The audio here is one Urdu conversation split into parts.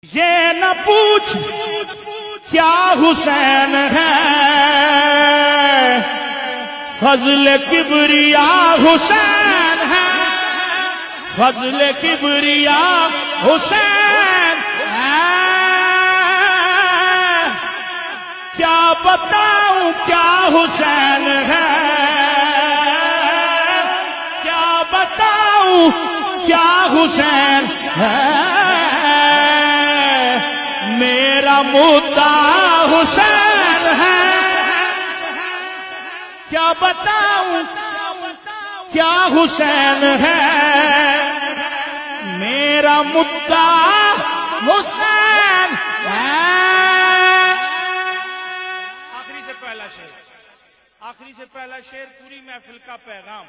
یہ نہ پوچھ کیا حسین ہے، فضل کبریا حسین ہے، فضل کبریا حسین ہے۔ کیا بتاؤں کیا حسین ہے، کیا بتاؤں کیا حسین ہے۔ میرا مدعا حسین ہے، کیا بتاؤں کیا حسین ہے۔ میرا مدعا حسین ہے۔ آخری سے پہلا شعر، آخری سے پہلا شعر، پوری محفل کا پیغام،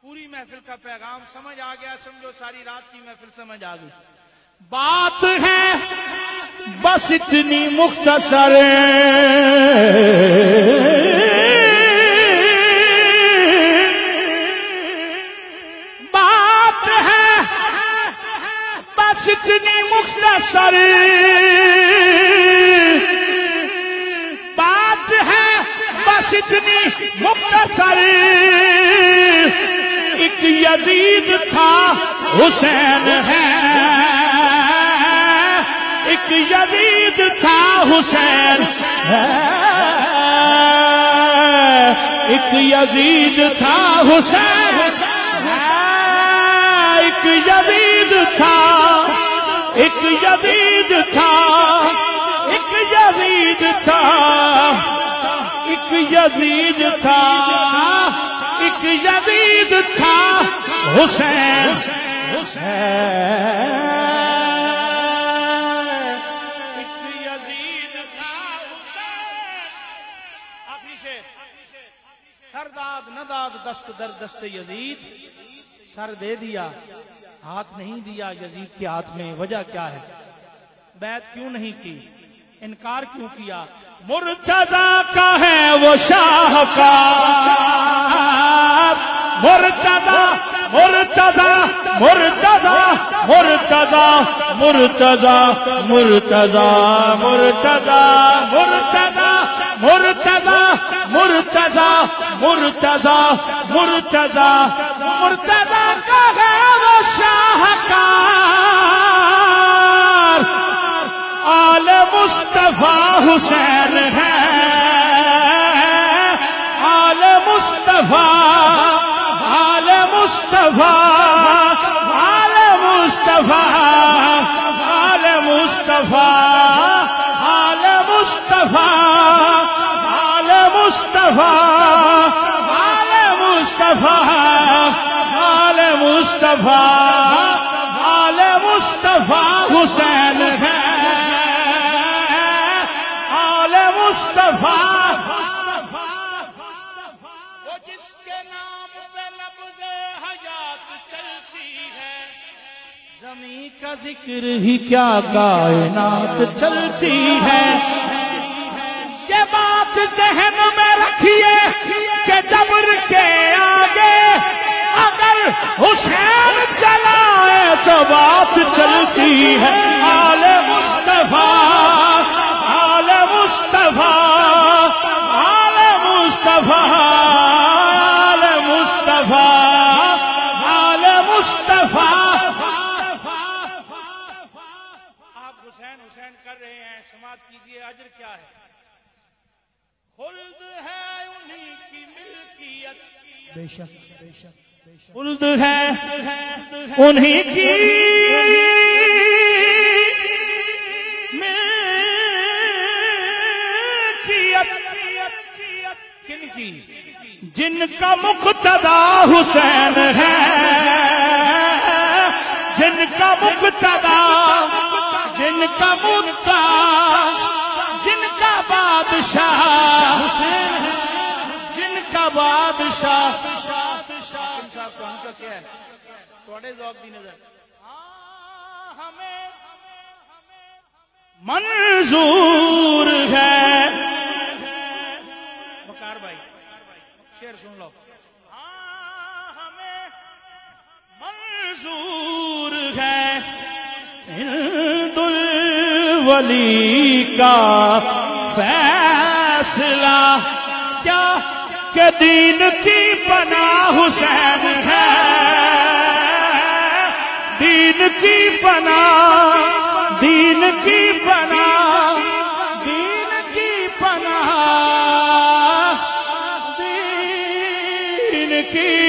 پوری محفل کا پیغام سمجھ آ گیا؟ سمجھو ساری رات کی محفل سمجھ آ گئی۔ بات ہے بس اتنی مختصر، بات ہے بس اتنی مختصر، بات ہے بس اتنی مختصر۔ ایک یزید تھا حسین ہے، ایک یزید تھا حسین ہے، ایک یزید تھا حسین ہے، ایک یزید تھا، ایک یزید تھا، ایک یزید تھا، ایک یزید تھا، ایک یزید تھا حسین حسین۔ سر داد نہ داد دست در دست یزید، سر دے دیا ہاتھ نہیں دیا یزید کے ہاتھ میں۔ وجہ کیا ہے؟ بیعت کیوں نہیں کی، انکار کیوں کیا؟ مرتضیٰ کا ہے وہ شاہکار، مرتضیٰ مرتضیٰ مرتضیٰ مرتضیٰ مرتضیٰ مرتضیٰ مرتضیٰ مرتضیٰ مرتضیٰ مرتضیٰ مرتضیٰ مرتضیٰ مرتضیٰ کا ہے وہ شاہکار، آل مصطفیٰ حسین ہے، آل مصطفیٰ، آل مصطفیٰ، آل مصطفیٰ، آل مصطفیٰ، آل مصطفیٰ، آل مصطفیٰ، آل مصطفیٰ، آل مصطفیٰ، آل مصطفیٰ حسین ہے، آل مصطفیٰ۔ وہ جس کے نام پہ لفظ حیات چلتی ہے، زمین کا ذکر ہی کیا کائنات چلتی ہے۔ یہ بات ذہن میں رکھیے کہ جبر کے آگے اگر حسین چلائے تو بات چلتی ہے۔ آل مصطفیٰ، آل مصطفیٰ، آل مصطفیٰ، آل مصطفیٰ، آل مصطفیٰ۔ آپ حسین حسین کر رہے ہیں، سماعت کیجئے، اجر کیا ہے؟ خلد ہے انہی کی ملکیت، بے شک بے شک، خلد ہے انہی کی ملکیت، کن کی؟ جن کا مقتدا حسین ہے، جن کا مقتدا، جن کا مدعا، جن کا بادشاہ، جن کا بادشاہ۔ ہم کا کیا ہے؟ توڑے ذوق دی نظر ہمیں منظور ہے۔ وقار بھائی شعر سن لو۔ ہمیں منظور ہے ہند ولی کا فیصلہ کیا کہ دین کی پناہ حسین ہے، دین کی پناہ، دین کی پناہ، دین کی پناہ، دین کی